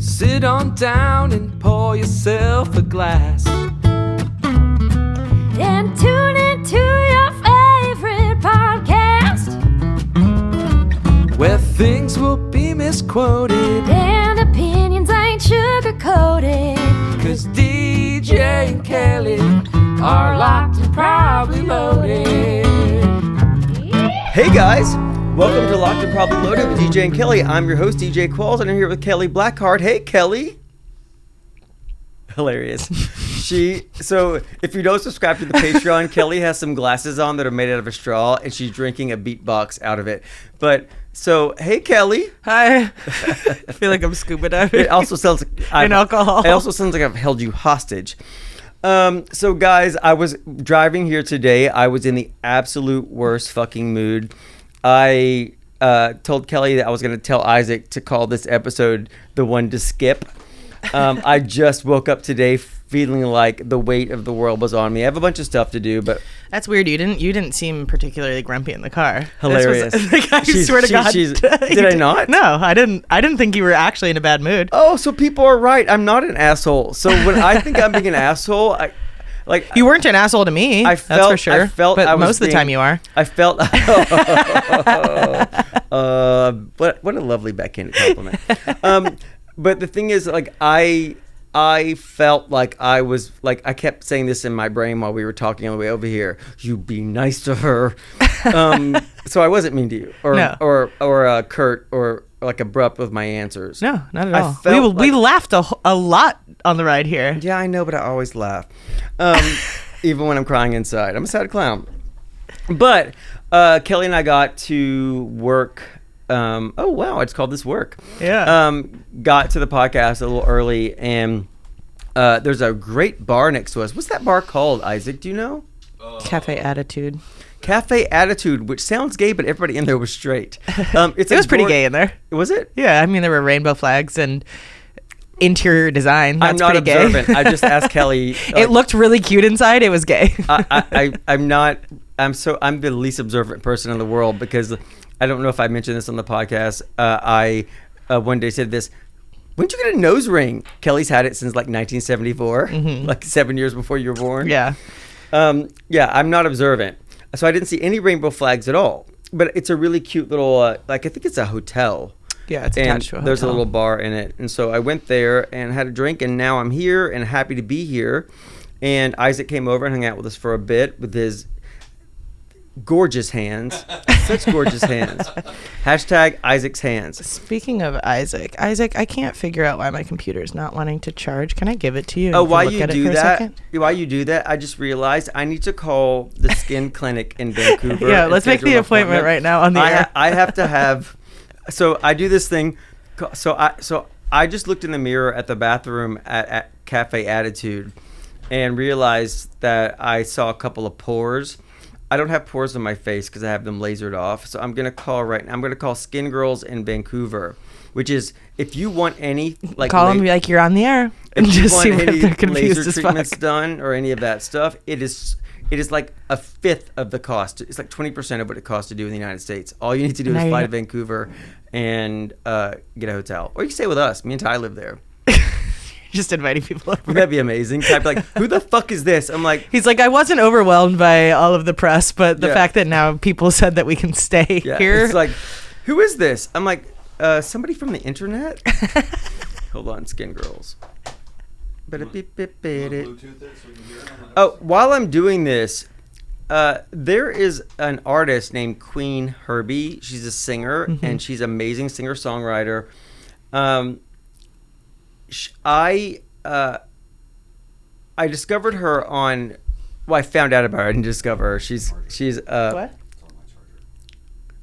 Sit on down and pour yourself a glass. And tune into your favorite podcast, where things will be misquoted and opinions ain't sugar-coated. 'Cause DJ and Kelly are locked and probably loaded. Hey guys, welcome to Locked and Probably Loaded with DJ and Kelly. I'm your host, DJ Qualls, and I'm here with Kelly Blackheart. Hey, Kelly. Hilarious. So if you don't subscribe to the Patreon, Kelly has some glasses on that are made out of a straw, and she's drinking a beatbox out of it. Hey, Kelly. Hi. I feel like I'm scuba diving. It also sounds like in alcohol. It also sounds like I've held you hostage. So guys, I was driving here today. I was in the absolute worst fucking mood. I told Kelly that I was going to tell Isaac to call this episode the one to skip. I just woke up today feeling like the weight of the world was on me. I have a bunch of stuff to do, but that's weird. You didn't seem particularly grumpy in the car. Hilarious. I swear to God. Did I not? No, I didn't think you were actually in a bad mood. Oh, so people are right. I'm not an asshole. So when I think I'm being an asshole, you weren't an asshole to me. That's for sure. But most of the time you are. I felt. What a lovely backhanded compliment. But the thing is, I felt like I was I kept saying this in my brain while we were talking on the way over here. You be nice to her. So I wasn't mean to you, or curt, or abrupt with my answers. No, not at all. We laughed a lot on the ride here. Yeah, I know, but I always laugh, even when I'm crying inside. I'm a sad clown. But Kelly and I got to work. Oh wow, it's called this work. Yeah. Got to the podcast a little early, and there's a great bar next to us. What's that bar called, Isaac? Do you know? Cafe Attitude. Cafe Attitude, which sounds gay, but everybody in there was straight. It was pretty gay in there. Was it? Yeah, I mean there were rainbow flags and interior design. That's I'm not pretty observant. Gay. I just asked Kelly. It looked really cute inside. It was gay. I'm not. I'm the least observant person in the world, because I don't know if I mentioned this on the podcast. I one day said this. When did you get a nose ring? Kelly's had it since 1974, like 7 years before you were born. Yeah. Yeah, I'm not observant. So I didn't see any rainbow flags at all. But it's a really cute little, I think it's a hotel. Yeah, it's attached to a hotel. There's a little bar in it. And so I went there and had a drink, and now I'm here and happy to be here. And Isaac came over and hung out with us for a bit with his gorgeous hands. Such gorgeous hands. Hashtag Isaac's hands. Speaking of Isaac, I can't figure out why my computer is not wanting to charge. Can I give it to you? Oh, while you do that, I just realized I need to call the skin clinic in Vancouver. Yeah, let's make the appointment right now on the air. I have to have. So I do this thing. So I just looked in the mirror at the bathroom at Cafe Attitude, and realized that I saw a couple of pores. I don't have pores on my face because I have them lasered off. So I'm gonna call Skin Girls in Vancouver, which is, if you want any call them, be like, you're on the air, and just see if they're confused laser as treatments fuck. done or any of that stuff. It is like a fifth of the cost. It's like 20% of what it costs to do in the United States. All you need to do is fly to Vancouver and get a hotel, or you can stay with us. Me and Ty live there. Just inviting people over. Wouldn't that be amazing? Type like, who the fuck is this? I'm like, he's like, I wasn't overwhelmed by all of the press, but the fact that now people said that we can stay here. It's like, who is this? I'm like, somebody from the internet. Hold on, Skin Girls. Oh, while I'm doing this, there is an artist named Qveen Herbie. She's a singer, and she's an amazing singer-songwriter. I discovered her on. Well, I found out about her. I didn't discover her. She's what?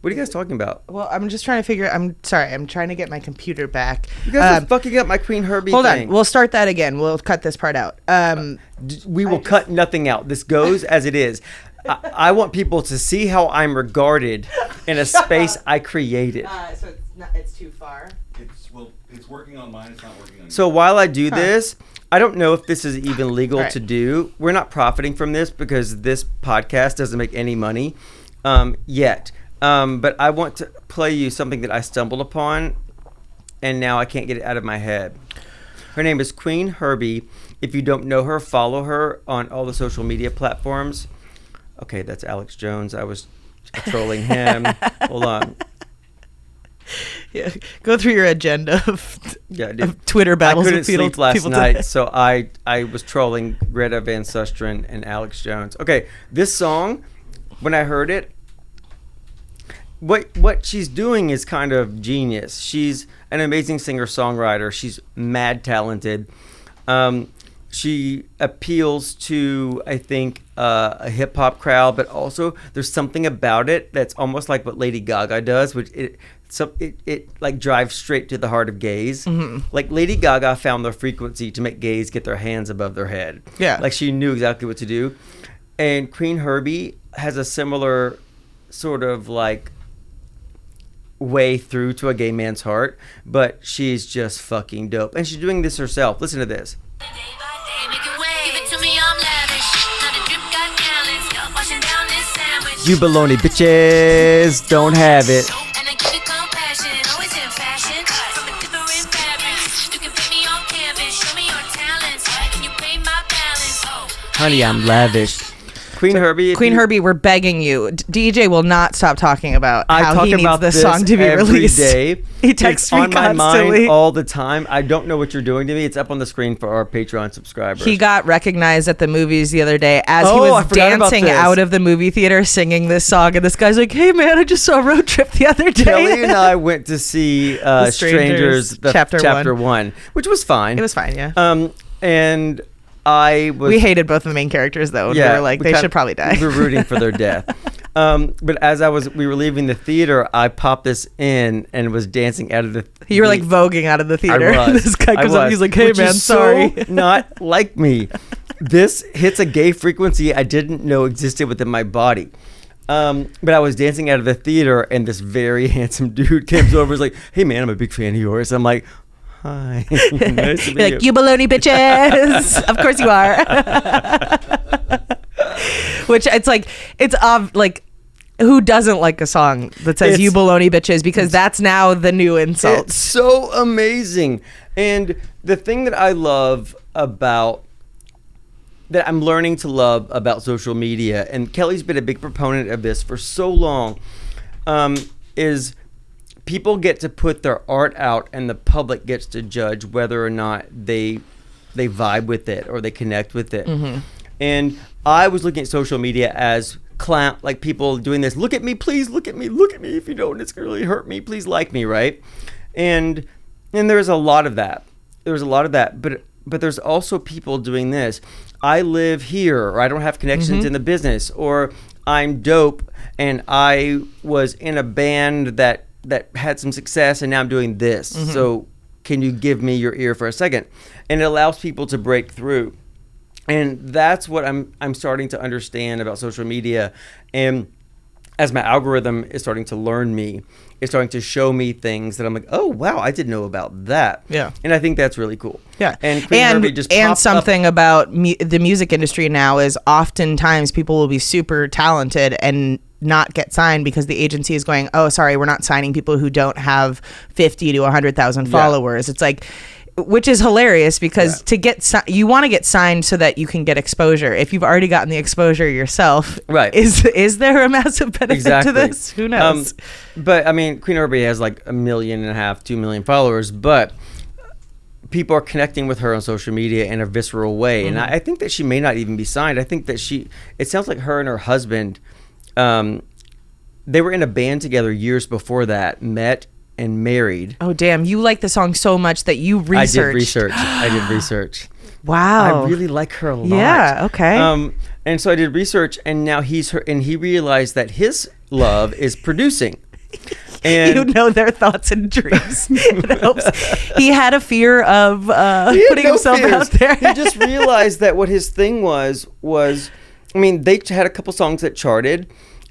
What are you guys talking about? Well, I'm just trying to figure. I'm sorry. I'm trying to get my computer back. You guys are fucking up my Qveen Herbie hold thing. On. We'll start that again. We'll cut this part out. We will cut nothing out. This goes as it is. I want people to see how I'm regarded in a space I created. So it's too far. It's working on mine. It's not working on yours. So while I do this, I don't know if this is even legal to do. We're not profiting from this because this podcast doesn't make any money yet. But I want to play you something that I stumbled upon and now I can't get it out of my head. Her name is Qveen Herbie. If you don't know her, follow her on all the social media platforms. Okay, that's Alex Jones. I was trolling him. Hold on. Yeah, go through your agenda of Twitter battles. I couldn't with sleep last people night, today. so I was trolling Greta Van Susteren and Alex Jones. Okay, this song, when I heard it, what she's doing is kind of genius. She's an amazing singer-songwriter. She's mad talented. She appeals to, I think, a hip-hop crowd, but also there's something about it that's almost like what Lady Gaga does, which it like drives straight to the heart of gays. Mm-hmm. Like Lady Gaga found the frequency to make gays get their hands above their head. Yeah. Like she knew exactly what to do. And Qveen Herbie has a similar sort of like way through to a gay man's heart, but she's just fucking dope. And she's doing this herself. Listen to this. You baloney bitches don't have it. Honey, I'm lavish. Qveen Herbie. Qveen Herbie, we're begging you. DJ will not stop talking about how he needs this song to be released. Day. He texts me on my constantly. mind all the time. I don't know what you're doing to me. It's up on the screen for our Patreon subscribers. He got recognized at the movies the other day as he I was forgot about dancing this. out of the movie theater singing this song. And this guy's like, "Hey man, I just saw Road Trip the other day." Kelly and I went to see Strangers Chapter 1, which was fine. It was fine, yeah. And we hated both of the main characters though. Yeah, we were like, they should probably die. We were rooting for their death. But as we were leaving the theater, I popped this in and was dancing out of the. You were like voguing out of the theater. I was. This guy comes up, he's like, "Hey Which man, is sorry." So not like me. This hits a gay frequency I didn't know existed within my body. But I was dancing out of the theater, and this very handsome dude comes over. Is like, "Hey man, I'm a big fan of yours." I'm like, "Hi, nice to meet you." Like, "You baloney bitches." Of course you are. Which it's like, who doesn't like a song that says "you baloney bitches"? Because that's now the new insult. It's so amazing. And the thing that I love about that I'm learning to love about social media, and Kelly's been a big proponent of this for so long, is people get to put their art out and the public gets to judge whether or not they vibe with it or they connect with it. Mm-hmm. And I was looking at social media as clown, like people doing this, "Look at me, please, look at me. If you don't, it's gonna really hurt me. Please like me," right? And there's a lot of that. But there's also people doing this. I live here, or I don't have connections in the business, or I'm dope and I was in a band that had some success and now I'm doing this. Mm-hmm. So can you give me your ear for a second? And it allows people to break through. And that's what I'm starting to understand about social media. And as my algorithm is starting to learn me, it's starting to show me things that I'm like, "Oh wow, I didn't know about that." Yeah. And I think that's really cool. Yeah. And Qveen Herbie just popped something up. about the music industry now is oftentimes people will be super talented and not get signed because the agency is going, "Oh, sorry, we're not signing people who don't have 50 to 100,000 followers." It's like, which is hilarious because you want to get signed so that you can get exposure. If you've already gotten the exposure yourself, right? Is there a massive benefit to this? Who knows? But I mean, Qveen Herbie has like 1.5 million, 2 million followers, but people are connecting with her on social media in a visceral way. Mm-hmm. And I think that she may not even be signed. I think that it sounds like her and her husband, they were in a band together years before that, met and married. Oh damn, you like the song so much that you researched. I did research. Wow. I really like her a lot. Yeah, okay. And so I did research, and now he realized that his love is producing. And you know their thoughts and dreams. It helps. He had a fear of putting himself out there. He just realized that what his thing was, I mean, they had a couple songs that charted,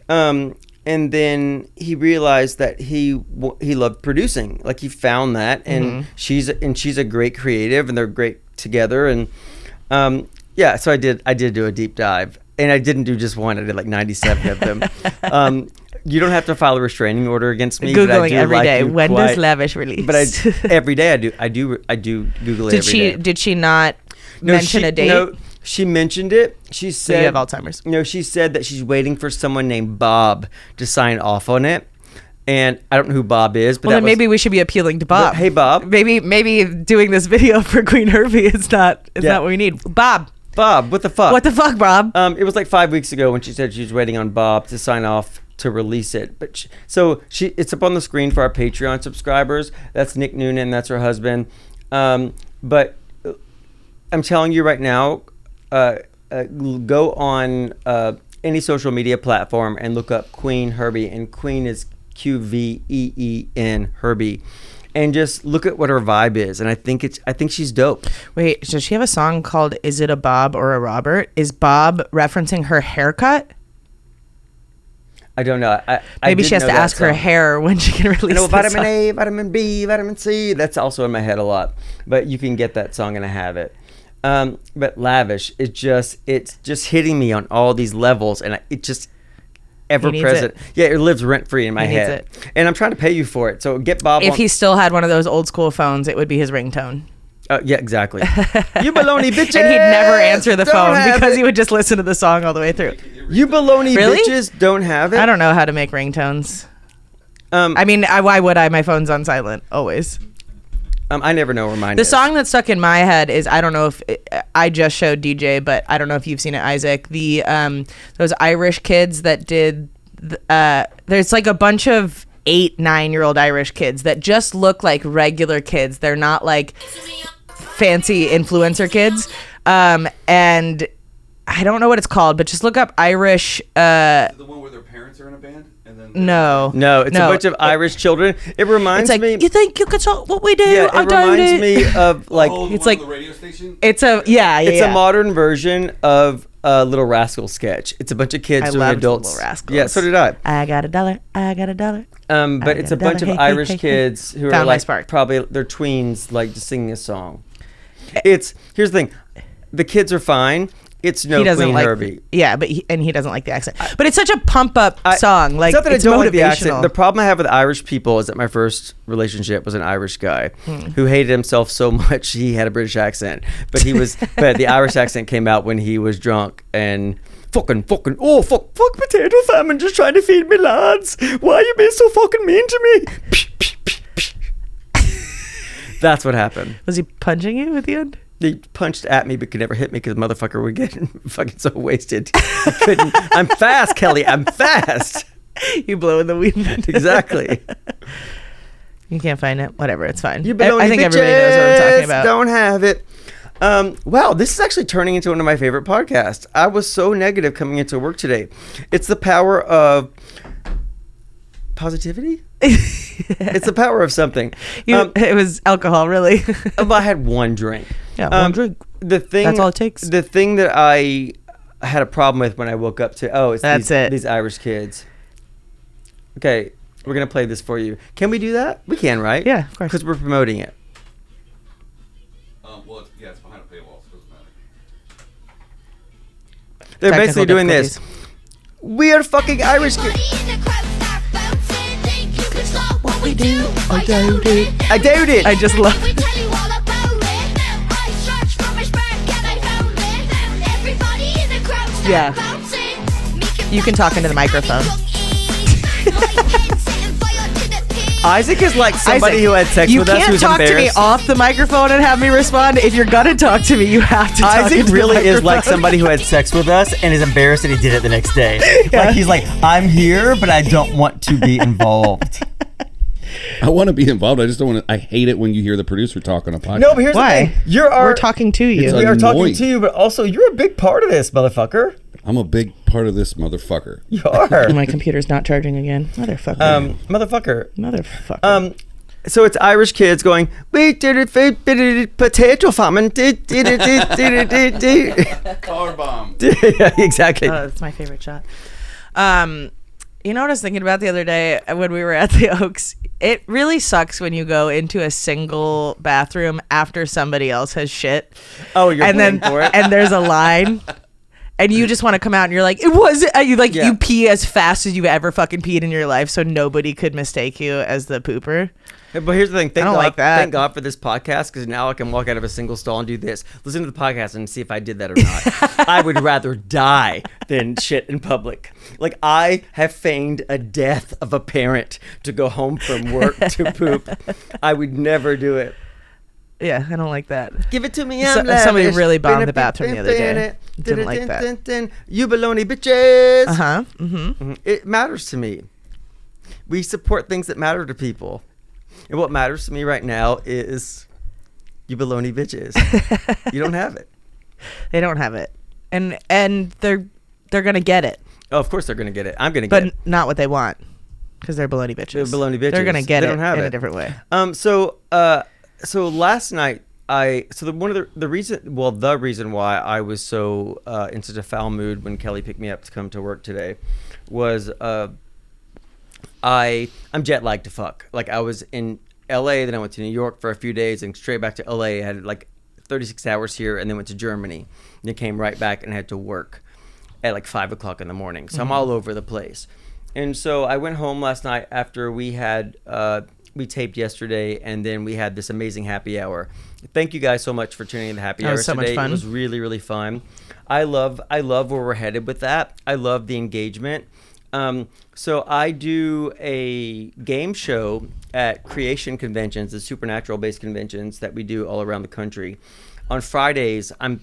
and then he realized that he loved producing. Like he found that, and she's a great creative, and they're great together. And so I did do a deep dive, and I didn't do just one. I did like 97 of them. You don't have to file a restraining order against me. but I Googling do every like day. you When quite- does Lavish release? But every day I do Google it did every day. did she not mention a date? No, she mentioned it. She So said you have Alzheimer's. No, she said that she's waiting for someone named Bob to sign off on it. And I don't know who Bob is, but Well, then maybe we should be appealing to Bob. Hey, Bob. Maybe doing this video for Queen Herbie is not not what we need. Bob, what the fuck? what the fuck, Bob? It was like 5 weeks ago when she said she was waiting on Bob to sign off to release it. But it's up on the screen for our Patreon subscribers. That's Nick Noonan. That's her husband. But I'm telling you right now, go on any social media platform and look up Queen Herbie, and Queen is Qveen Herbie, and just look at what her vibe is. And I think she's dope. Wait, does she have a song called "Is It a Bob or a Robert"? Is Bob referencing her haircut? I don't know. Maybe she has to ask her hair when she can release. I know this vitamin song. A, vitamin B, vitamin C. That's also in my head a lot. But you can get that song and I have it. But Lavish, it's just hitting me on all these levels, and it just ever present. Yeah, it lives rent free in my head. And I'm trying to pay you for it. So get Bob. If he still had one of those old school phones, it would be his ringtone. Yeah, exactly. You baloney bitches. And he'd never answer the Don't phone have because it. he would just listen to the song all the way through. You baloney Really? bitches don't have it. I don't know how to make ringtones. I mean, why would I? My phone's on silent always. I never know where mine The is. song that's stuck in my head is, I don't know if I just showed DJ, but I don't know if you've seen it, Isaac. The those Irish kids that did. There's like a bunch of 8-9-year-old Irish kids that just look like regular kids. They're not like fancy influencer kids. And I don't know what it's called, but just look up Irish. Is it the one where their parents are in a band? And then No, it's a bunch of Irish children. It reminds It's like, me. you think you could solve what we do? Yeah, I it doubt reminds it. me of like. oh, it's the one like- on the radio station? It's a It's a modern version of a Little Rascal sketch. It's a bunch of kids I doing loved adults. Little Rascals. Yeah, so did I. I got $1. I got $1. But it's a bunch of Irish kids who are Found my like spark. probably they're tweens, like just singing a song. Here's the thing, the kids are fine. It's no He doesn't Queen like, Herbie. yeah, but he doesn't like the accent. But it's such a pump up song. Like, it's not that it's I don't motivational. like the accent. The problem I have with Irish people is that my first relationship was an Irish guy who hated himself so much he had a British accent. But but the Irish accent came out when he was drunk and fuck potato famine, just trying to feed me lads. Why are you being so fucking mean to me? That's what happened. Was he punching you at the end? He punched at me but could never hit me because the motherfucker would get fucking so wasted. He couldn't. I'm fast, Kelly. I'm fast. You blow in the wind. Exactly. You can't find it. Whatever, it's fine. You I think everybody knows what I'm talking about. Don't have it. Wow, this is actually turning into one of my favorite podcasts. I was so negative coming into work today. It's the power of positivity. It's the power of something. It was alcohol, really. I had one drink. Yeah, one drink. The thing. That's all it takes. The thing that I had a problem with when I woke up to That's it. These Irish kids. Okay, we're gonna play this for you. Can we do that? We can, right? Yeah, of course. Because we're promoting it. Well, it's behind a paywall, so it doesn't matter. They're Technical basically doing this. difficulties. We are fucking Irish kids. We do. I doubt it. I just love. Yeah. You can talk into the microphone. Isaac is like somebody Isaac, who had sex you with us can't who's talk to me embarrassed. off the microphone and have me respond. If you're gonna talk to me, you have to talk Isaac into really the is like microphone. somebody who had sex with us and is embarrassed that he did it the next day. Like he's like, I'm here, but I don't want to be involved. I want to be involved. I just don't want to. I hate it when you hear the producer talk on a podcast. No, but here's Why? the thing. We're We're talking to you. It's We are talking annoying. to you, but also you're a big part of this, motherfucker. I'm a big part of this motherfucker. You are. My computer's not charging again. Motherfucker. Motherfucker. Motherfucker. So it's Irish kids going, we did it, potato famine. Car bomb. Yeah, exactly. That's my favorite shot. You know what I was thinking about the other day when we were at the Oaks? It really sucks when you go into a single bathroom after somebody else has shit. Oh, you're and then paying for it? and there's a line. And you just want to come out and you're like, it wasn't. Yeah. You pee as fast as you've ever fucking peed in your life, so nobody could mistake you as the pooper. But here's the thing. I don't like that. Thank God for this podcast, because now I can walk out of a single stall and do this. Listen to the podcast and see if I did that or not. I would rather die than shit in public. Like, I have feigned a death of a parent to go home from work to poop. I would never do it. Yeah, I don't like that. Give it to me. Somebody really bombed the bathroom the other day. Didn't like that. You baloney bitches. Uh-huh. Mm-hmm. It matters to me. We support things that matter to people. And what matters to me right now is you baloney bitches. You don't have it. They don't have it. And they're going to get it. Oh, of course they're going to get it. I'm going to get it. But not what they want, because they're baloney bitches. They're baloney bitches. They're going to get They it don't have in it. a different way. So last night, the reason why I was so in such a foul mood when Kelly picked me up to come to work today was I'm jet lagged to fuck. Like, I was in LA, then I went to New York for a few days and straight back to LA. I had like 36 hours here and then went to Germany. And then came right back and had to work at like 5 o'clock in the morning. So I'm all over the place. And so I went home last night after we had we taped yesterday, and then we had this amazing happy hour. Thank you guys so much for tuning in to the happy That hour was so much today. fun. It was really, really fun. I love where we're headed with that. I love the engagement. So I do a game show at creation conventions, the supernatural based conventions that we do all around the country. On Fridays, I'm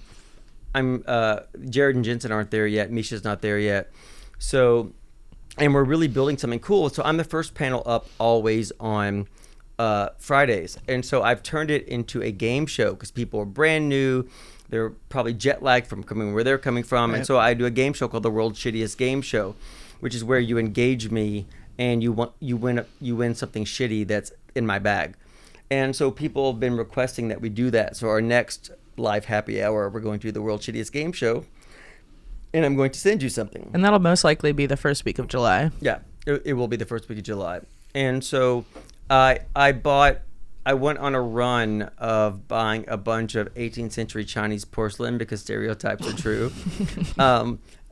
Jared and Jensen aren't there yet. Misha's not there yet. So, and we're really building something cool. So I'm the first panel up always on Fridays. And so I've turned it into a game show because people are brand new. They're probably jet lagged from coming where they're coming from. Right. And so I do a game show called the World's Shittiest Game Show, which is where you engage me and you win something shitty that's in my bag. And so people have been requesting that we do that. So our next live happy hour, we're going to do the World's Shittiest Game Show. And I'm going to send you something. And that'll most likely be the first week of July. Yeah, it will be the first week of July. And so I went on a run of buying a bunch of 18th century Chinese porcelain because stereotypes are true.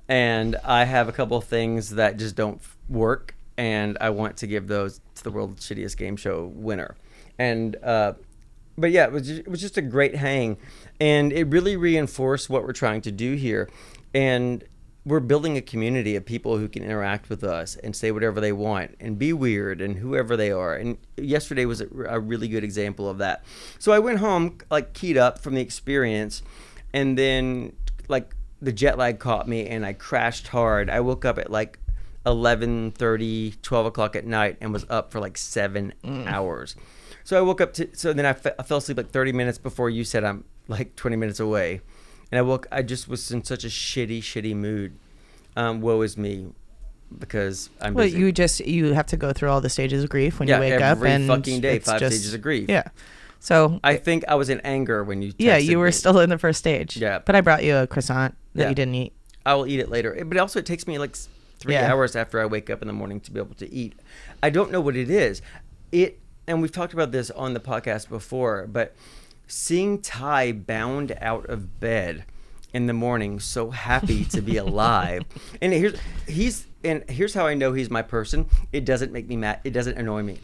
And I have a couple of things that just don't work, and I want to give those to the World's Shittiest Game Show winner. And but yeah, it was just a great hang, and it really reinforced what we're trying to do here. And we're building a community of people who can interact with us and say whatever they want and be weird and whoever they are. And yesterday was a really good example of that. So I went home like keyed up from the experience, and then like the jet lag caught me and I crashed hard. I woke up at like 11:30, 12 o'clock at night and was up for like 7 hours. So I woke up so then I fell asleep like 30 minutes before you said I'm like 20 minutes away. And I just was in such a shitty mood. Woe is me, because I'm busy. Well, you have to go through all the stages of grief when you wake up. Every fucking day, 5 stages of grief. Yeah. So I think I was in anger when you texted Yeah, you were me. still in the first stage. Yeah. But I brought you a croissant that you didn't eat. I will eat it later. But also it takes me like 3 hours after I wake up in the morning to be able to eat. I don't know what it is. And we've talked about this on the podcast before, but seeing Ty bound out of bed in the morning, so happy to be alive. And here's how I know he's my person. It doesn't make me mad. It doesn't annoy me.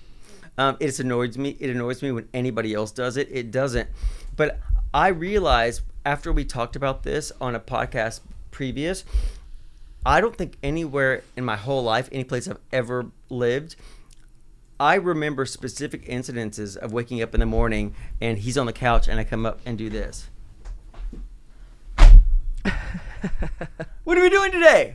It annoys me. It annoys me when anybody else does it. It doesn't. But I realized after we talked about this on a podcast previous, I don't think anywhere in my whole life, any place I've ever lived, I remember specific incidences of waking up in the morning and he's on the couch and I come up and do this. What are we doing today?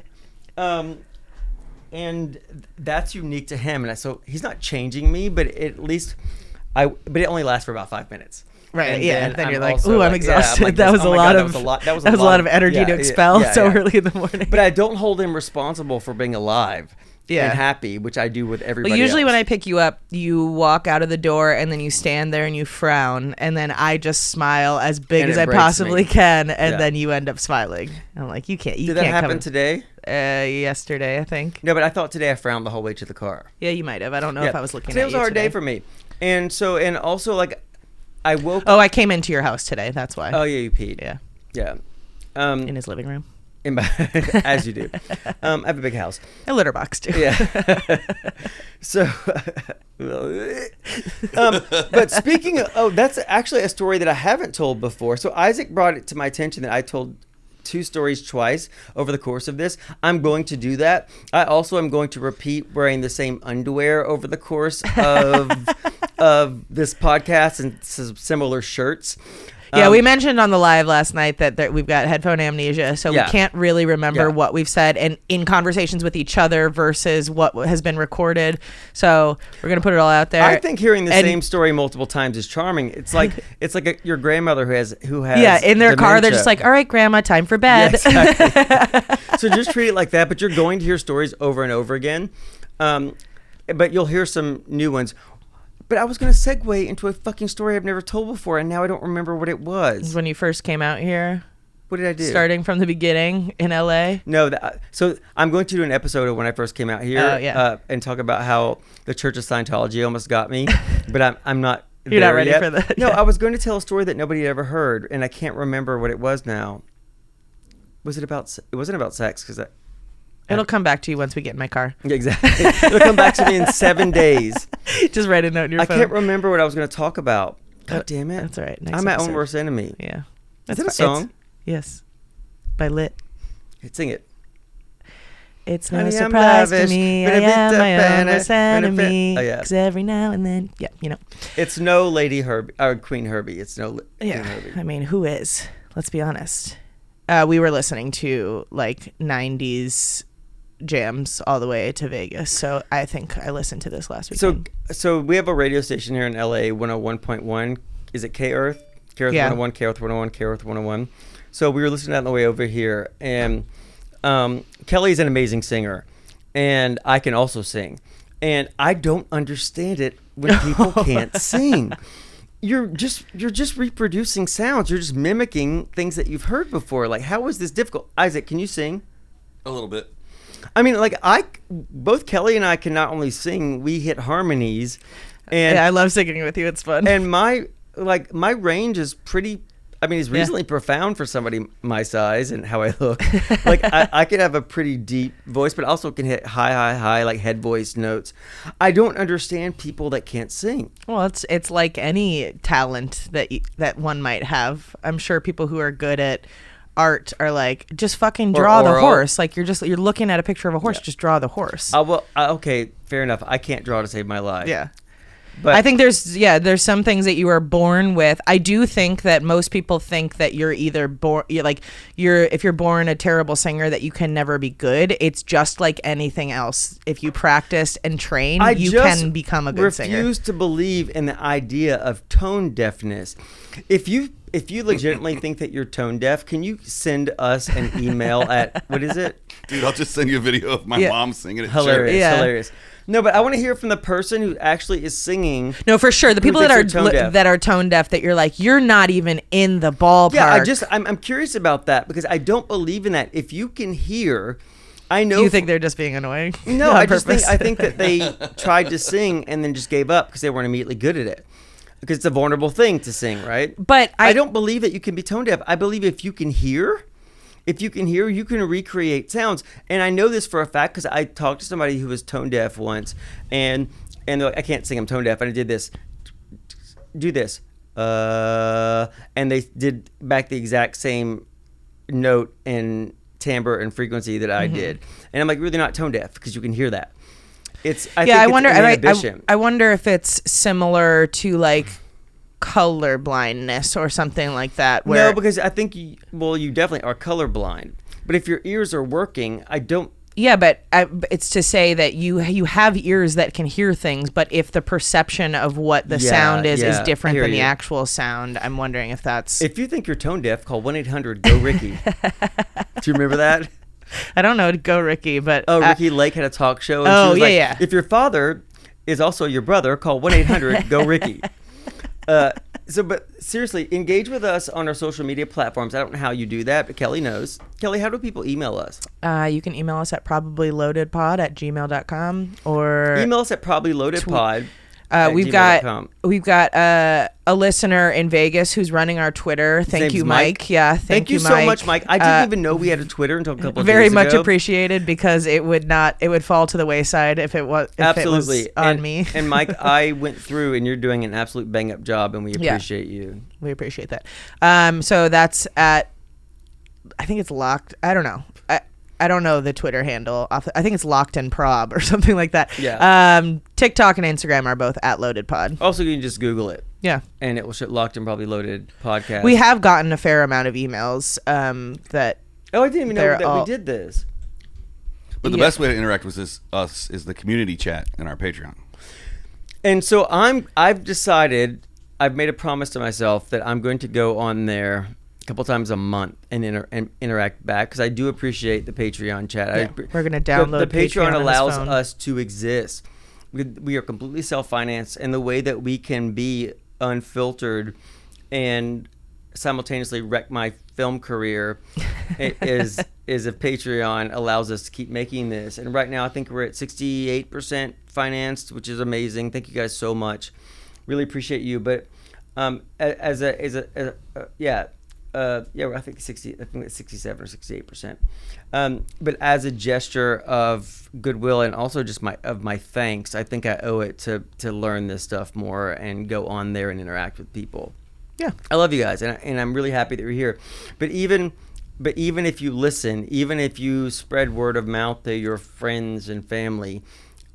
And that's unique to him. And so he's not changing me, but it only lasts for about 5 minutes. Right. And yeah. Then I'm you're like, also ooh, I'm like, exhausted. I'm like that this. was Oh a my lot God, of that was a lot of energy to expel so early in the morning. But I don't hold him responsible for being alive. Yeah. And happy, which I do with everybody Well, usually else. when I pick you up, you walk out of the door and then you stand there and you frown, and then I just smile as big And as it I breaks possibly me. can, and Yeah. then you end up smiling. I'm like, you can't. Did that can't happen come. today? Yesterday, I think. No, but I thought today I frowned the whole way to the car. Yeah, you might have. I don't know if I was looking Today at was you a hard today. day for me. And also like I woke Oh, I came into your house today. That's why. Oh yeah, you peed. Yeah. Yeah. In his living room. In my, as you do. I have a big house. A litter box too. Yeah. So, but speaking of, that's actually a story that I haven't told before. So Isaac brought it to my attention that I told 2 stories twice over the course of this. I'm going to do that. I also am going to repeat wearing the same underwear over the course of this podcast and some similar shirts. Yeah, we mentioned on the live last night that we've got headphone amnesia, so Yeah. we can't really remember Yeah. what we've said and in conversations with each other versus what has been recorded. So we're gonna put it all out there. I think hearing the And- same story multiple times is charming. It's like your grandmother who has yeah, in their car, they're dementia. just like, "All right, Grandma, time for bed." Yeah, exactly. So just treat it like that. But you're going to hear stories over and over again. But you'll hear some new ones. But I was going to segue into a fucking story I've never told before, and now I don't remember what it was. When you first came out here, What did I do? starting from the beginning in LA. No, so I'm going to do an episode of when I first came out here, Oh, yeah. and talk about how the Church of Scientology almost got me, but I'm not. You're not there ready yet. for that, No, yeah. I was going to tell a story that nobody had ever heard, and I can't remember what it was now. Was it about? It wasn't about sex because It'll come back to you once we get in my car. exactly. It'll come back to me in 7 days. Just write a note in your I phone. can't remember what I was going to talk about. God damn it! That's all right. Next I'm my own episode. worst enemy. Yeah. Is it a That's song? Yes. By Lit. Sing it. It's no Honey, I'm surprise to lavish, me. but I a bit am my of own worst banana, enemy. oh, yeah. 'Cause every now and then, yeah, you know. It's no Lady Herbie or Queen Herbie. It's no Queen Yeah. Herbie. I mean, who is? Let's be honest. We were listening to like 90s jams all the way to Vegas. So I think I listened to this last weekend. So we have a radio station here in LA, 101.1. Is it K Earth? K Earth Yeah. 101, K Earth 101, K Earth 101. So we were listening to that on the way over here, and Kelly's an amazing singer, and I can also sing, and I don't understand it when people can't sing. You're just reproducing sounds. You're just mimicking things that you've heard before. Like, how is this difficult? Isaac, can you sing? A little bit. I mean, like both Kelly and I can not only sing, we hit harmonies, and yeah, I love singing with you. It's fun. and my range is pretty. I mean, it's reasonably profound for somebody my size and how I look. Like I could have a pretty deep voice, but also can hit high, like head voice notes. I don't understand people that can't sing. Well, it's like any talent that one might have. I'm sure people who are good at art are like, just fucking draw the oral. horse. Like you're looking at a picture of a horse, just draw the horse. Okay, fair enough. I can't draw to save my life. Yeah. But I think there's some things that you are born with. I do think that most people think that you're either born, if you're born a terrible singer, that you can never be good. It's just like anything else. If you practice and train, you can become a good singer. I refuse to believe in the idea of tone deafness. If you legitimately think that you're tone deaf, can you send us an email at, what is it? Dude, I'll just send you a video of my Yeah. mom singing at Hilarious, church. Yeah. hilarious. No, but I want to hear from the person who actually is singing. No, for sure. The Who people that thinks are they're tone deaf. that are tone deaf, that you're like, you're not even in the ballpark. Yeah, I'm curious about that because I don't believe in that. If you can hear, I know. You think they're just being annoying? No, On I just think purpose. that they tried to sing and then just gave up because they weren't immediately good at it. Because it's a vulnerable thing to sing, right? But I don't believe that you can be tone deaf. I believe if you can hear, you can recreate sounds. And I know this for a fact because I talked to somebody who was tone deaf once, and they're like, I can't sing, I'm tone deaf. And I did this, do this, and they did back the exact same note and timbre and frequency that I did. And I'm like, really not tone deaf because you can hear that. I wonder. Inhibition. I wonder if it's similar to like color blindness or something like that. Where No, because I think you definitely are colorblind. But if your ears are working, I don't. yeah, but it's to say that you have ears that can hear things, but if the perception of what the Yeah, sound is yeah, different I hear than the you. actual sound, I'm wondering if that's. If you think you're tone deaf, call 1-800-GO-RICKY. Do you remember that? I don't know. Go Ricky, but Oh, Ricky Lake had a talk show. And Oh, she was yeah, like, yeah. If your father is also your brother, call 1-800-GO-RICKY. But seriously, engage with us on our social media platforms. I don't know how you do that, but Kelly knows. Kelly, how do people email us? you can email us at probablyloadedpod@gmail.com or Email us at probablyloadedpod. We've got a listener in Vegas who's running our Twitter. Thank name's you, Mike. Mike. Yeah, Thank you so much, Mike. I didn't even know we had a Twitter until a couple of very days ago. much appreciated, because it would fall to the wayside if it was on me. And Mike, I went through, and you're doing an absolute bang up job, and we appreciate you. We appreciate that. So that's at, I think it's locked. I don't know. I don't know the Twitter handle. I think it's Locked and Prob or something like that. Yeah. TikTok and Instagram are both at Loaded Pod. Also, you can just Google it. Yeah. And it will show Locked and Probably Loaded podcast. We have gotten a fair amount of emails that. Oh, I didn't even know that we did this. But the best way to interact with us is the community chat in our Patreon. And so I've decided, I've made a promise to myself that I'm going to go on there a couple times a month and interact back, because I do appreciate the Patreon chat. Yeah, we're going to download the Patreon on allows phone. us to exist. We are completely self-financed, and the way that we can be unfiltered and simultaneously wreck my film career is if Patreon allows us to keep making this. And right now I think we're at 68% financed, which is amazing. Thank you guys so much. Really appreciate you. But I think 67 or 68%. But as a gesture of goodwill, and also just my thanks, I think I owe it to learn this stuff more and go on there and interact with people. Yeah, I love you guys, and I'm really happy that you're here. But even if you listen, even if you spread word of mouth to your friends and family,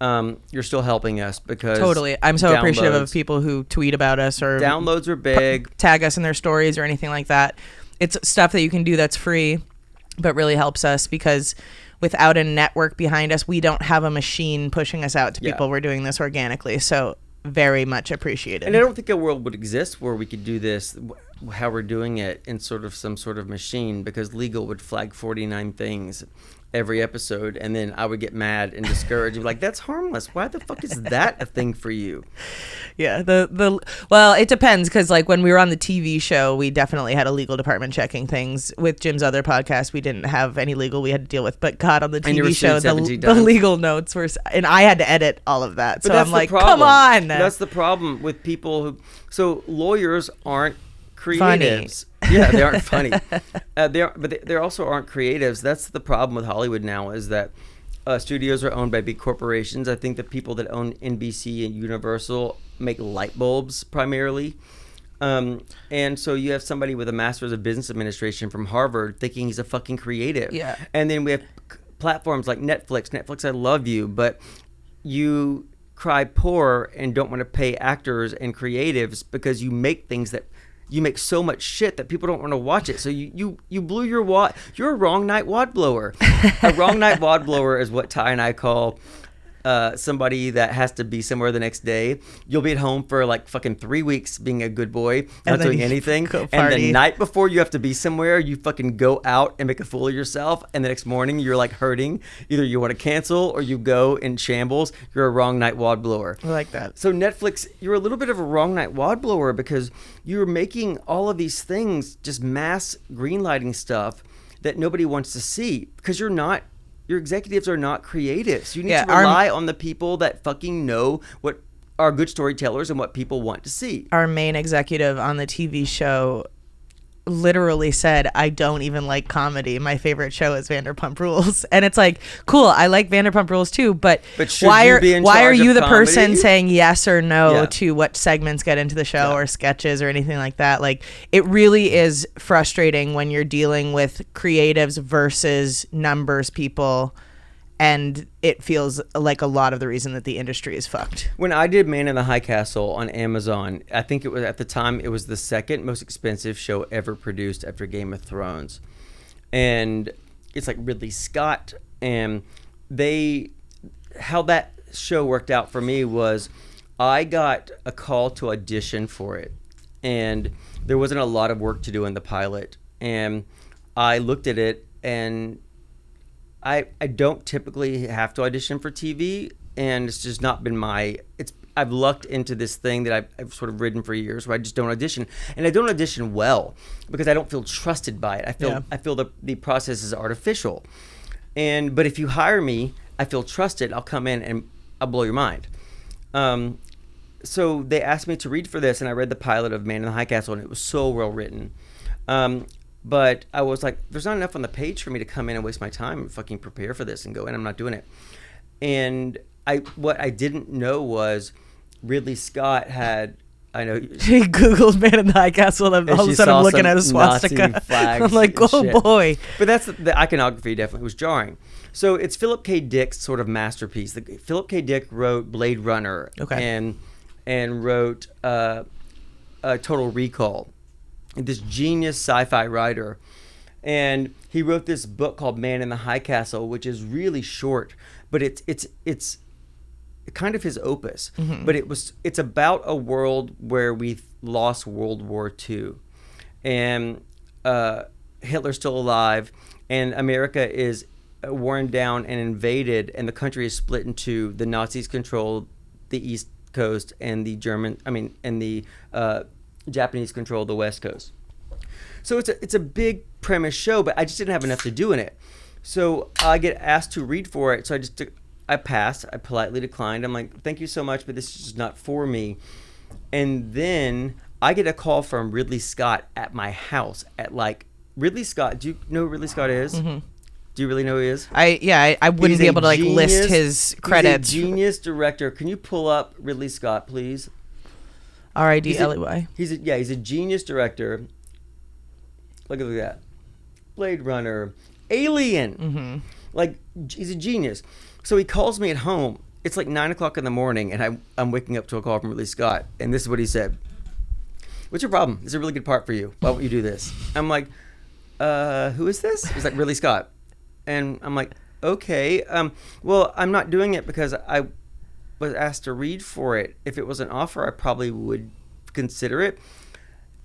you're still helping us, because totally. I'm so appreciative of people who tweet about us or downloads are big, tag us in their stories or anything like that. It's stuff that you can do that's free, but really helps us, because without a network behind us, we don't have a machine pushing us out to people. We're doing this organically. So very much appreciated. And I don't think a world would exist where we could do this how we're doing it in sort of some sort of machine, because legal would flag 49 things every episode, and then I would get mad and discouraged and be like, that's harmless. Why the fuck is that a thing for you? Yeah, well, it depends, because like when we were on the TV show, we definitely had a legal department checking things. With Jim's other podcast, we didn't have any legal we had to deal with, but God, on the TV show, the legal notes were, and I had to edit all of that. So I'm like, come on. That's the problem with people who, so lawyers aren't creatives. Yeah, they aren't funny. They also aren't creatives. That's the problem with Hollywood now, is that studios are owned by big corporations. I think the people that own NBC and Universal make light bulbs primarily. And so you have somebody with a master's of business administration from Harvard thinking he's a fucking creative. Yeah. And then we have platforms like Netflix. Netflix, I love you, but you cry poor and don't want to pay actors and creatives because you make things that you make so much shit that people don't want to watch it. So you blew your wad. You're a wrong night wad blower. A wrong night wad blower is what Ty and I call somebody that has to be somewhere the next day. You'll be at home for like fucking 3 weeks being a good boy, not doing anything. And the night before you have to be somewhere, you fucking go out and make a fool of yourself. And the next morning you're like hurting. Either you want to cancel or you go in shambles. You're a wrong night wad blower. I like that. So Netflix, you're a little bit of a wrong night wad blower, because you're making all of these things, just mass greenlighting stuff that nobody wants to see, because your executives are not creatives. You need to rely on the people that fucking know what are good storytellers and what people want to see. Our main executive on the TV show literally said, I don't even like comedy. My favorite show is Vanderpump Rules. And it's like, cool, I like Vanderpump Rules too, but why are you the person saying yes or no to what segments get into the show or sketches or anything like that? Like, it really is frustrating when you're dealing with creatives versus numbers people, and it feels like a lot of the reason that the industry is fucked. When I did Man in the High Castle on Amazon, I think it was, at the time, it was the second most expensive show ever produced after Game of Thrones. And it's like Ridley Scott. And how that show worked out for me was I got a call to audition for it. And there wasn't a lot of work to do in the pilot. And I looked at it, and I don't typically have to audition for TV, and it's just not been I've lucked into this thing that I've sort of ridden for years, where I just don't audition, and I don't audition well because I don't feel trusted by it. I feel the process is artificial, but if you hire me, I feel trusted. I'll come in and I'll blow your mind. so they asked me to read for this, and I read the pilot of Man in the High Castle, and it was so well written. But I was like, there's not enough on the page for me to come in and waste my time and fucking prepare for this and go in. I'm not doing it. And what I didn't know was Ridley Scott had, I know. He Googled Man in the High Castle, and all of a sudden I'm looking at a swastika. I'm like, oh shit. boy. But that's the iconography definitely was jarring. So it's Philip K. Dick's sort of masterpiece. Philip K. Dick wrote Blade Runner and wrote Total Recall. This genius sci-fi writer. And he wrote this book called Man in the High Castle, which is really short, but it's kind of his opus. Mm-hmm. But it's about a world where we lost World War II, and Hitler's still alive, and America is worn down and invaded, and the country is split in two. The Nazis control the East Coast, and the Japanese control the West Coast. So it's a big premise show, but I just didn't have enough to do in it. So I get asked to read for it, so I passed. I politely declined. I'm like, thank you so much, but this is just not for me. And then I get a call from Ridley Scott at my house Ridley Scott. Do you know who Ridley Scott is? Mm-hmm. Do you really know who he is? I wouldn't be able to list his credits. He's a genius director. Can you pull up Ridley Scott, please? RIDLEY. He's a genius director. Look at that. Blade Runner, Alien. Mm-hmm. He's a genius. So he calls me at home. It's like 9 o'clock in the morning, and I'm waking up to a call from Ridley Scott, and this is what he said. What's your problem? This is a really good part for you. Why won't you do this? I'm like, who is this? He's like, Ridley Scott. And I'm like, okay. Well, I'm not doing it because I was asked to read for it. If it was an offer, I probably would consider it.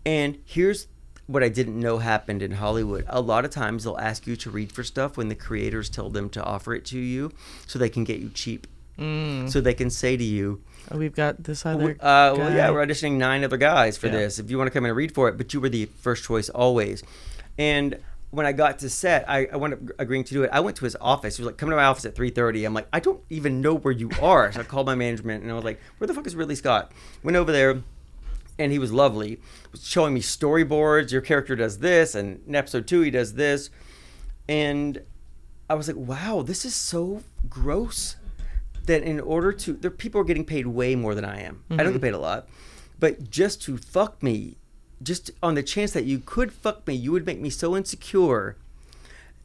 And here's what I didn't know happened in Hollywood. A lot of times they'll ask you to read for stuff when the creators tell them to offer it to you so they can get you cheap. So they can say to you, oh, we've got this other well, yeah, we're auditioning 9 other guys for this. If you want to come in and read for it, but you were the first choice always. And when I got to set, I wound up agreeing to do it. I went to his office. He was like, come to my office at 3:30. I'm like, I don't even know where you are. So I called my management, and I was like, where the fuck is Ridley Scott? Went over there. And he was lovely. He was showing me storyboards. Your character does this, and in episode 2 he does this. And I was like, wow, this is so gross that in order to... people are getting paid way more than I am. Mm-hmm. I don't get paid a lot. But just to fuck me, just on the chance that you could fuck me, you would make me so insecure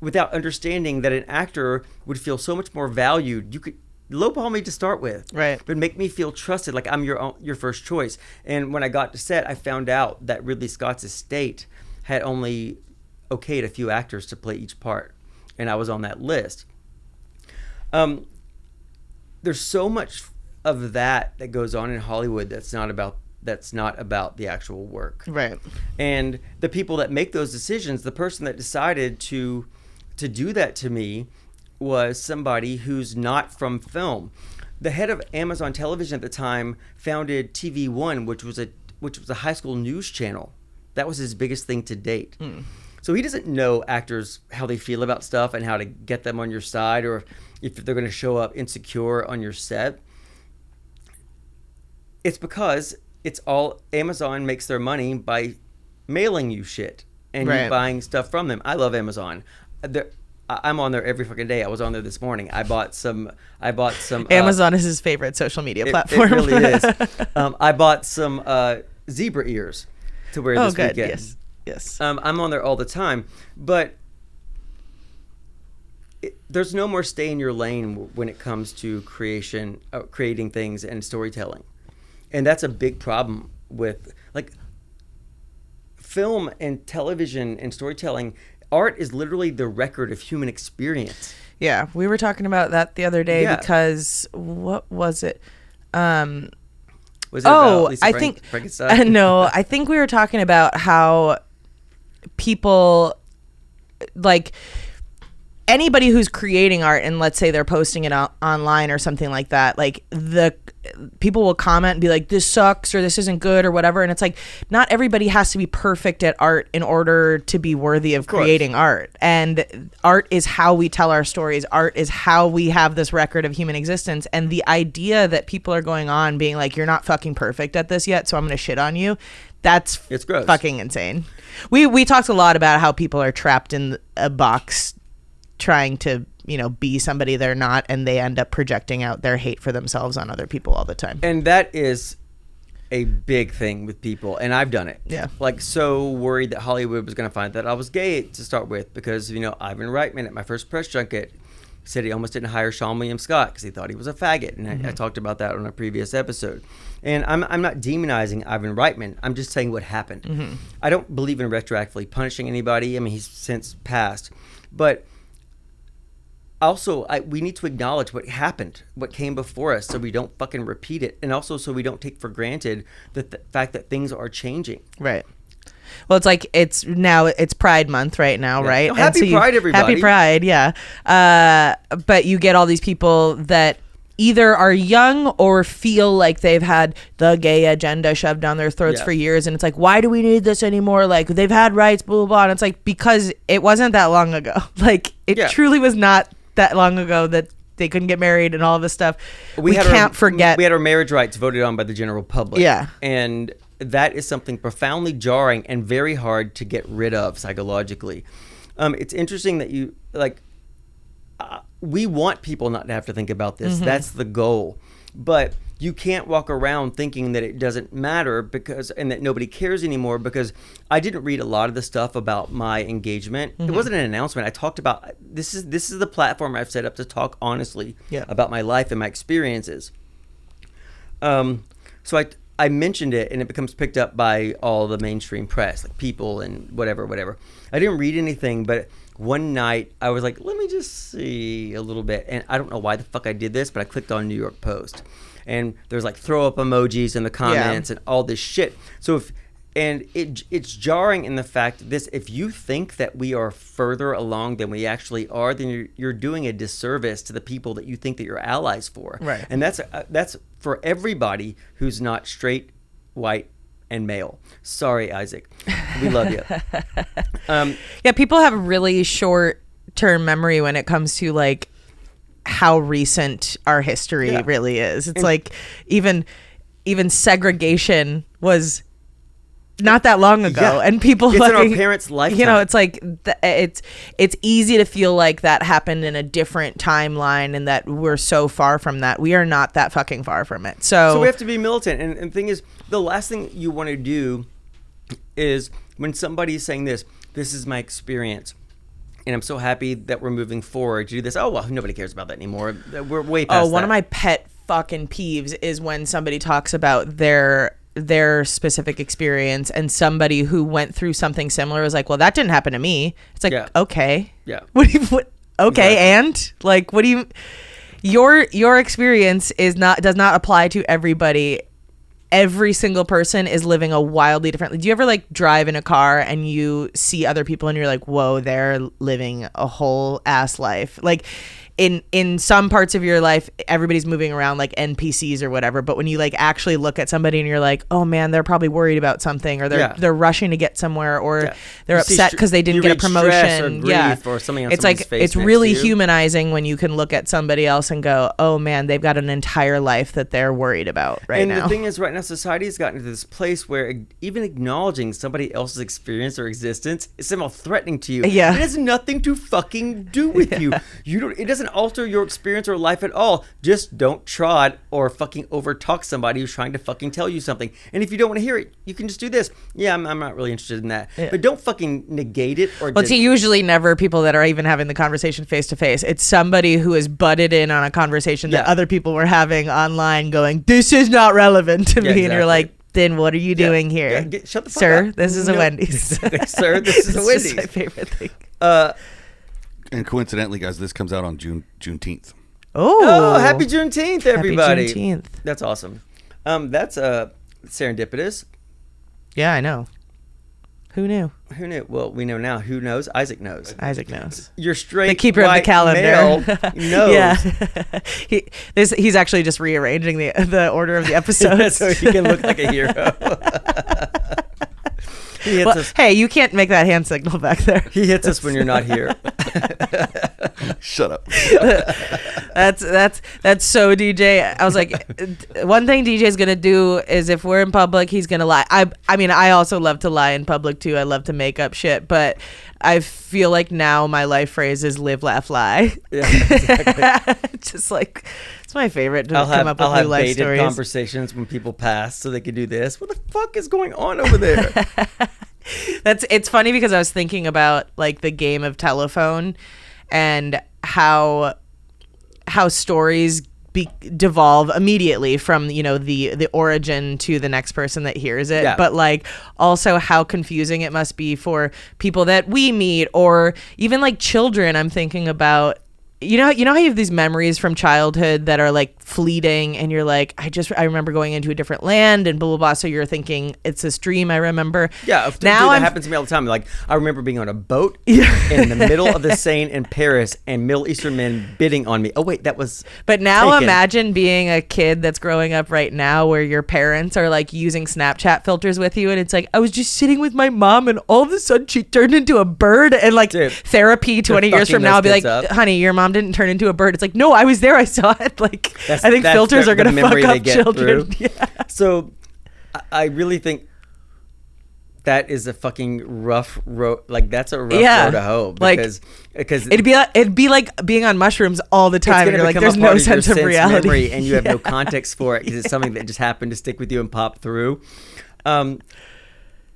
without understanding that an actor would feel so much more valued. You could... lowball me to start with, right? But make me feel trusted, like I'm your first choice. And when I got to set, I found out that Ridley Scott's estate had only okayed a few actors to play each part, and I was on that list. There's so much of that goes on in Hollywood that's not about the actual work, right? And the people that make those decisions, the person that decided to do that to me was somebody who's not from film. The head of Amazon Television at the time founded TV One, which was a high school news channel. That was his biggest thing to date. So he doesn't know actors, how they feel about stuff and how to get them on your side, or if they're going to show up insecure on your set. It's because it's all Amazon makes their money by mailing you shit and you buying stuff from them. I love Amazon. I'm on there every fucking day. I was on there this morning. I bought some. Amazon is his favorite social media platform. It really is. I bought some zebra ears to wear this weekend. Yes. I'm on there all the time, but there's no more stay in your lane when it comes to creating things and storytelling, and that's a big problem with film and television and storytelling. Art is literally the record of human experience. Yeah, we were talking about that the other day because what was it? Was it about Lisa Frankenstein? No, I think we were talking about how people anybody who's creating art and let's say they're posting it online or something like that, like the people will comment and be like, this sucks or this isn't good or whatever. And it's like, not everybody has to be perfect at art in order to be worthy of creating art. And art is how we tell our stories. Art is how we have this record of human existence. And the idea that people are going on being like, you're not fucking perfect at this yet, so I'm going to shit on you. It's gross. Fucking insane. We talked a lot about how people are trapped in a box trying to, be somebody they're not, and they end up projecting out their hate for themselves on other people all the time. And that is a big thing with people, and I've done it. Yeah. Like, so worried that Hollywood was going to find that I was gay to start with because, Ivan Reitman at my first press junket said he almost didn't hire Sean William Scott because he thought he was a faggot. And I talked about that on a previous episode. And I'm not demonizing Ivan Reitman. I'm just saying what happened. I don't believe in retroactively punishing anybody. I mean, he's since passed. But also, we need to acknowledge what happened, what came before us, so we don't fucking repeat it. And also so we don't take for granted the fact that things are changing. Right. Well, it's like it's Pride Month right now, right? Oh, happy Pride, everybody. Happy Pride, yeah. But you get all these people that either are young or feel like they've had the gay agenda shoved down their throats for years. And it's like, why do we need this anymore? Like, they've had rights, blah, blah, blah. And it's like, because it wasn't that long ago. Like, it truly was not that long ago that they couldn't get married and all of this stuff. We can't forget. We had our marriage rights voted on by the general public. Yeah. And that is something profoundly jarring and very hard to get rid of psychologically. It's interesting that you, we want people not to have to think about this. That's the goal. But you can't walk around thinking that it doesn't matter and that nobody cares anymore, because I didn't read a lot of the stuff about my engagement. It wasn't an announcement. I talked about, this is the platform I've set up to talk honestly about my life and my experiences. So I mentioned it, and it becomes picked up by all the mainstream press, like People and whatever. I didn't read anything, but one night I was like, let me just see a little bit. And I don't know why the fuck I did this, but I clicked on New York Post. And there's like throw up emojis in the comments and all this shit. So it's jarring in the fact that if you think that we are further along than we actually are, then you're doing a disservice to the people that you think that you're allies for. Right. And that's for everybody who's not straight, white, and male. Sorry, Isaac. We love you. People have a really short-term memory when it comes to like how recent our history really is. It's like even segregation was not that long ago, and people it's in our parents' lifetime. It's like it's easy to feel like that happened in a different timeline and that we're so far from that. We are not that fucking far from it. So we have to be militant. And the thing is, the last thing you want to do is when somebody's saying this is my experience, and I'm so happy that we're moving forward to do this. Oh, well, nobody cares about that anymore. We're way past that. One of my pet fucking peeves is when somebody talks about their specific experience and somebody who went through something similar was like, well, that didn't happen to me. It's like, okay. Yeah. Okay. Exactly. And like, what do you, your experience does not apply to everybody. Every single person is living a wildly different. Do you ever like drive in a car and you see other people and you're like, whoa, they're living a whole ass life? Like in some parts of your life, everybody's moving around like NPCs or whatever. But when you like actually look at somebody and you're like, oh man, they're probably worried about something, or they're rushing to get somewhere, or they're upset because they didn't get a promotion. Or something on it's like face it's really humanizing when you can look at somebody else and go, oh man, they've got an entire life that they're worried about now. And the thing is, right now society has gotten to this place where even acknowledging somebody else's experience or existence is somehow threatening to you. Yeah, it has nothing to fucking do with you. You don't. It doesn't alter your experience or life at all. Just don't trot or fucking overtalk somebody who's trying to fucking tell you something. And if you don't want to hear it, you can just do this. Yeah, I'm not really interested in that. But don't fucking negate it. Or it's usually never people that are even having the conversation face to face. It's somebody who has butted in on a conversation that other people were having online, going, "This is not relevant to me," exactly. And you're like, then what are you doing here? Shut the fuck Sir, up. This is a Wendy's. Sir, this is a Wendy's. This is my favorite thing. And coincidentally, guys, this comes out on Juneteenth. Oh, happy Juneteenth, everybody. Happy Juneteenth. That's awesome. That's serendipitous. Yeah, I know. Who knew? Who knew? Well, we know now. Who knows? Isaac knows. Isaac knows. You're straight. The keeper of the white calendar. male knows. Yeah. He's actually just rearranging the order of the episodes. So he can look like a hero. He hits us. Hey, you can't make that hand signal back there. He hits us when you're not here. Shut up. That's so DJ. I was like, one thing DJ's gonna do is if we're in public, he's gonna lie. I mean, I also love to lie in public too. I love to make up shit, but I feel like now my life phrase is live, laugh, lie. Yeah, exactly. Just like it's my favorite to I'll come up with new life baited stories. conversations when people pass so they can do this. What the fuck is going on over there? It's funny because I was thinking about like the game of telephone and how stories devolve immediately from the origin to the next person that hears it, but like also how confusing it must be for people that we meet or even like children. I'm thinking about you know how you have these memories from childhood that are like fleeting and you're like I remember going into a different land and blah blah blah, so you're thinking it's this dream I remember. Now that happens to me all the time. Like I remember being on a boat in the middle of the Seine in Paris and Middle Eastern men bidding on me. Oh wait, that was But now taken. imagine being a kid that's growing up right now where your parents are like using Snapchat filters with you and it's like I was just sitting with my mom and all of a sudden she turned into a bird and like Dude, therapy 20 years from now I'll be like, honey, your mom didn't turn into a bird. It's like, no, I was there, I saw it. Like I think filters are going to fuck up children. Yeah. So I really think that is a fucking rough road. Like that's a rough road to hoe because it'd be like being on mushrooms all the time. And you're like, there's no sense of reality, memory, and you have no context for it because it's something that just happened to stick with you and pop through. All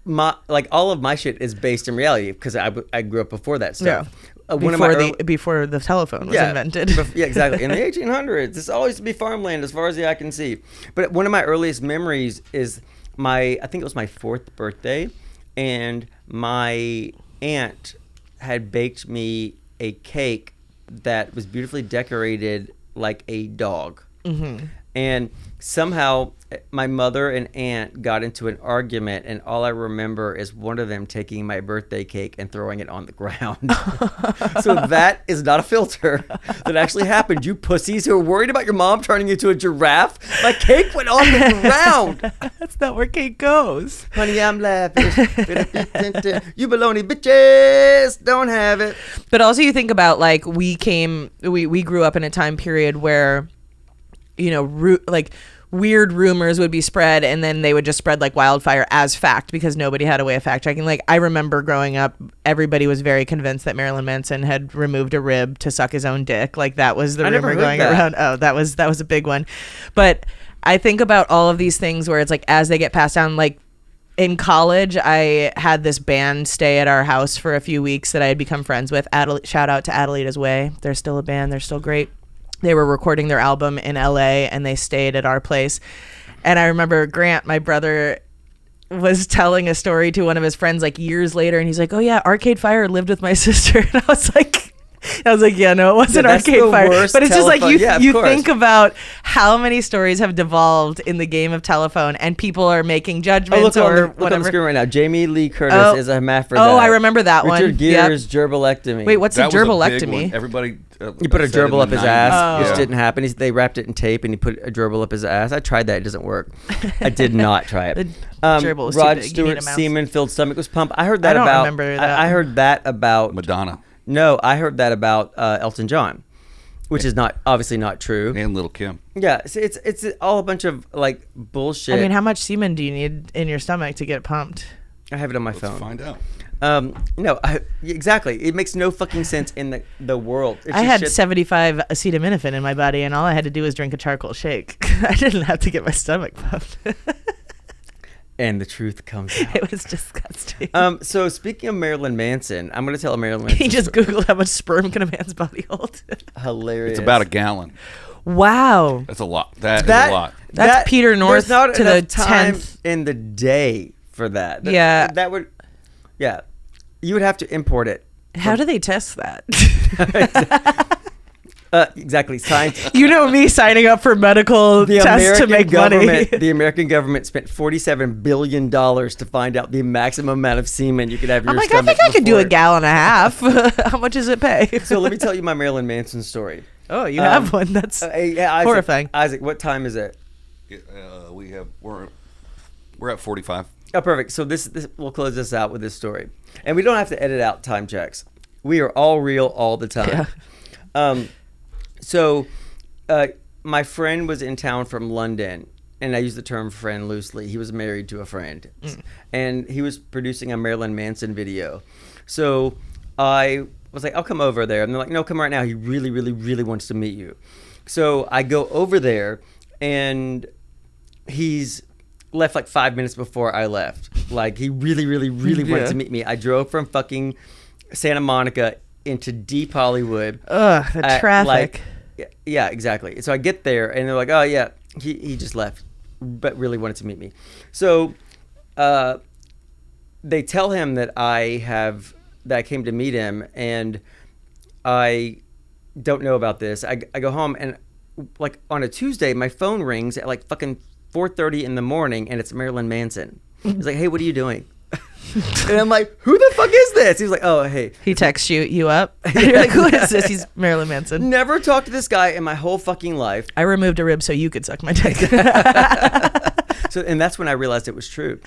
of my shit is based in reality because I grew up before that stuff. Yeah. Before the telephone was invented. Yeah, exactly. In the 1800s, this always used to be farmland as far as the eye can see. But one of my earliest memories is I think it was my 4th birthday, and my aunt had baked me a cake that was beautifully decorated like a dog. Mm-hmm. And somehow my mother and aunt got into an argument, and all I remember is one of them taking my birthday cake and throwing it on the ground. So that is not a filter. That actually happened. You pussies who are worried about your mom turning you into a giraffe. My cake went on the ground. That's not where cake goes. Honey, I'm laughing. You baloney bitches don't have it. But also you think about like we grew up in a time period where like weird rumors would be spread and then they would just spread like wildfire as fact because nobody had a way of fact checking. Like I remember growing up, everybody was very convinced that Marilyn Manson had removed a rib to suck his own dick. Like that was the rumor going around. Oh, that was a big one. But I think about all of these things where it's like as they get passed down, like in college, I had this band stay at our house for a few weeks that I had become friends with. Shout out to Adelita's Way. They're still a band. They're still great. They were recording their album in LA and they stayed at our place. And I remember Grant, my brother, was telling a story to one of his friends like years later. And he's like, oh yeah, Arcade Fire lived with my sister. And I was like, yeah, no, it wasn't Arcade Fire. But it's just like you think about how many stories have devolved in the game of telephone and people are making judgments look whatever. on the screen right now. Jamie Lee Curtis is a hermaphrodite. Oh, I remember that one. Richard Gere's gerbilectomy. Wait, what's That a was a big gerbilectomy? one. Everybody You put a said in gerbil up the his 90s. ass, which Yeah. didn't happen. They wrapped it in tape and he put a gerbil up his ass. I tried that. It doesn't work. I did not try it. Gerbil is too Rod big. You need Stewart a mouse. semen-filled stomach was pumped. I heard that I don't about. remember that. I heard that about. Madonna No, I heard that about Elton John, which is obviously not true. and Little Kim. Yeah, it's all a bunch of like bullshit. I mean, how much semen do you need in your stomach to get pumped? I have it on my Let's phone. find out. No, exactly. It makes no fucking sense in the world. It's I just had shit. 75 acetaminophen in my body, and all I had to do was drink a charcoal shake. I didn't have to get my stomach pumped. And the truth comes out. It was disgusting. So speaking of Marilyn Manson, I'm going to tell a Marilyn Manson He just story. Googled how much sperm can a man's body hold. Hilarious. It's about a gallon. Wow. That's a lot. That is a lot. That's Peter North There's not to the enough time 10th. in the day for that. Yeah. That would. Yeah. You would have to import it. How do they test that? Exactly. Science. You know me signing up for medical tests to make money. The American government spent $47 billion to find out the maximum amount of semen you could have in I'm your like, I stomach. think I could do a before. gallon and a half. How much does it pay? So let me tell you my Marilyn Manson story. Oh, you have one. That's Yeah, Isaac, horrifying. Isaac, what time is it? We're at 45. Oh, perfect. So this we'll close this out with this story, and we don't have to edit out time checks. We are all real all the time. Yeah. So my friend was in town from London, and I use the term friend loosely. He was married to a friend, and he was producing a Marilyn Manson video. So I was like, I'll come over there, and they're like, no, come right now. He really, really, really wants to meet you. So I go over there, and he's left like 5 minutes before I left. Like, he really, really, really wanted to meet me. I drove from fucking Santa Monica into deep Hollywood. Ugh, the traffic. Yeah, exactly. So I get there, and they're like, oh, yeah, he just left, but really wanted to meet me. So they tell him that I came to meet him, and I don't know about this. I go home, and like on a Tuesday, my phone rings at like fucking 4:30 in the morning, and it's Marilyn Manson. He's like, hey, what are you doing? And I'm like, who the fuck is this? He's like, oh, hey. He texts you up. You're like, who is this? He's Marilyn Manson. Never talked to this guy in my whole fucking life. I removed a rib so you could suck my dick. So, and that's when I realized it was true.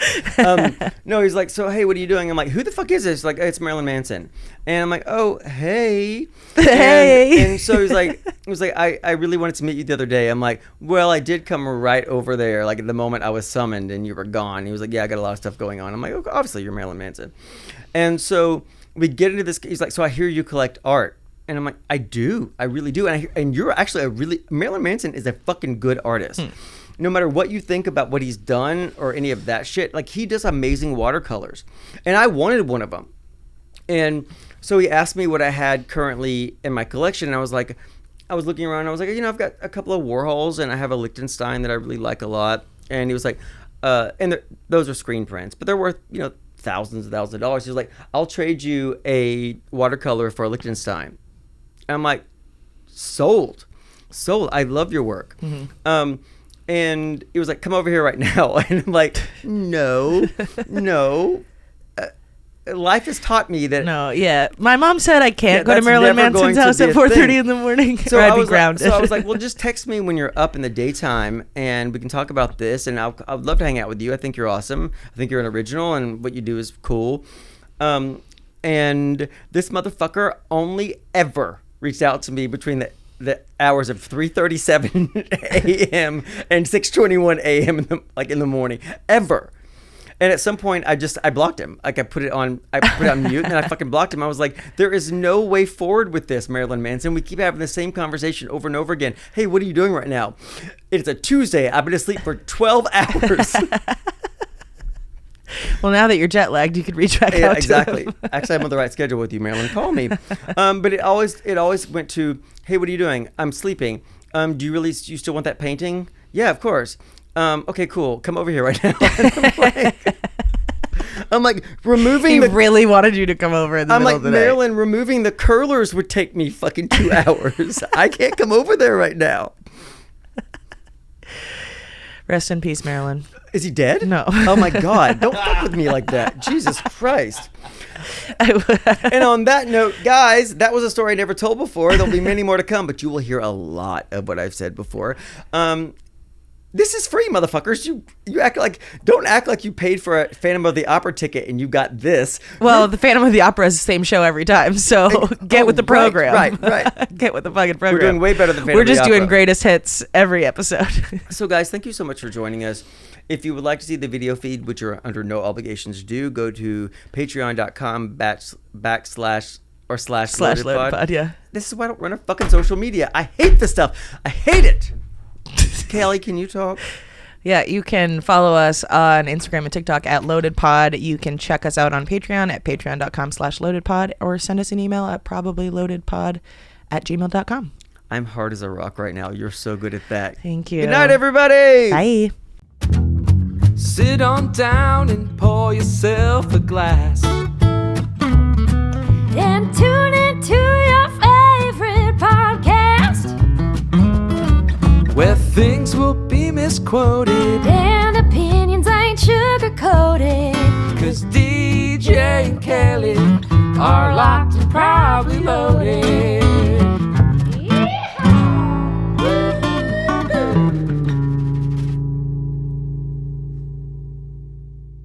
No, he's like, so, hey, what are you doing? I'm like, who the fuck is this? Like, it's Marilyn Manson. And I'm like, oh, hey. Hey. And so he was like, I really wanted to meet you the other day. I'm like, well, I did come right over there, like at the moment I was summoned and you were gone. He was like, yeah, I got a lot of stuff going on. I'm like, okay, obviously you're Marilyn Manson. And so we get into this. He's like, so I hear you collect art. And I'm like, I do. I really do. And you're actually Marilyn Manson is a fucking good artist. No matter what you think about what he's done or any of that shit, like, he does amazing watercolors. And I wanted one of them. And so he asked me what I had currently in my collection. And I was like, I was looking around. I was like, I've got a couple of Warhols, and I have a Liechtenstein that I really like a lot. And he was like, those are screen prints, but they're worth, thousands of dollars. He was like, I'll trade you a watercolor for a Liechtenstein. And I'm like, sold. I love your work. And he was like, come over here right now. And I'm like, no. Life has taught me that. No, yeah. My mom said I can't go to that's Marilyn never going Manson's to house be at a 4:30 thing. in the morning. So or I'd I be was grounded. so I was like, well, just text me when you're up in the daytime, and we can talk about this. And I'd love to hang out with you. I think you're awesome. I think you're an original, and what you do is cool. And this motherfucker only ever reached out to me between the hours of 3:37 a.m. and 6:21 a.m. in the morning, ever. And at some point, I blocked him. Like, I put it on mute, and I fucking blocked him. I was like, there is no way forward with this, Marilyn Manson. We keep having the same conversation over and over again. Hey, what are you doing right now? It's a Tuesday. I've been asleep for 12 hours. Well, now that you're jet lagged, you could reach back out Exactly. to him. Actually, I'm on the right schedule with you, Marilyn. Call me. But it always went to, hey, what are you doing? I'm sleeping. Do you still want that painting? Yeah, of course. Okay, cool. Come over here right now. I'm like, removing He really wanted you to come over in the middle of the day. Marilyn, removing the curlers would take me fucking 2 hours. I can't come over there right now. Rest in peace, Marilyn. Is he dead? No. Oh my God. Don't fuck with me like that. Jesus Christ. And on that note, guys, that was a story I never told before. There'll be many more to come, but you will hear a lot of what I've said before. This is free, motherfuckers. You don't act like you paid for a Phantom of the Opera ticket and you got this. Well, the Phantom of the Opera is the same show every time, so get with the program. Right. Get with the fucking program. We're doing way better than Phantom We're of the just Opera. doing greatest hits every episode. So, guys, thank you so much for joining us. If you would like to see the video feed, which you're under no obligations to do, go to patreon.com /loaded /loaded pod, yeah. This is why I don't run a fucking social media. I hate this stuff. I hate it. Kelly, can you talk? Yeah, you can follow us on Instagram and TikTok at LoadedPod. You can check us out on Patreon at patreon.com/loadedpod, or send us an email at probablyloadedpod@gmail.com. I'm hard as a rock right now. You're so good at that. Thank you. Good night, everybody. Bye. Sit on down and pour yourself a glass. Then tune into your favorite podcast. where things will be misquoted. And opinions ain't sugar-coated. 'Cause DJ and Kelly are locked and probably loaded.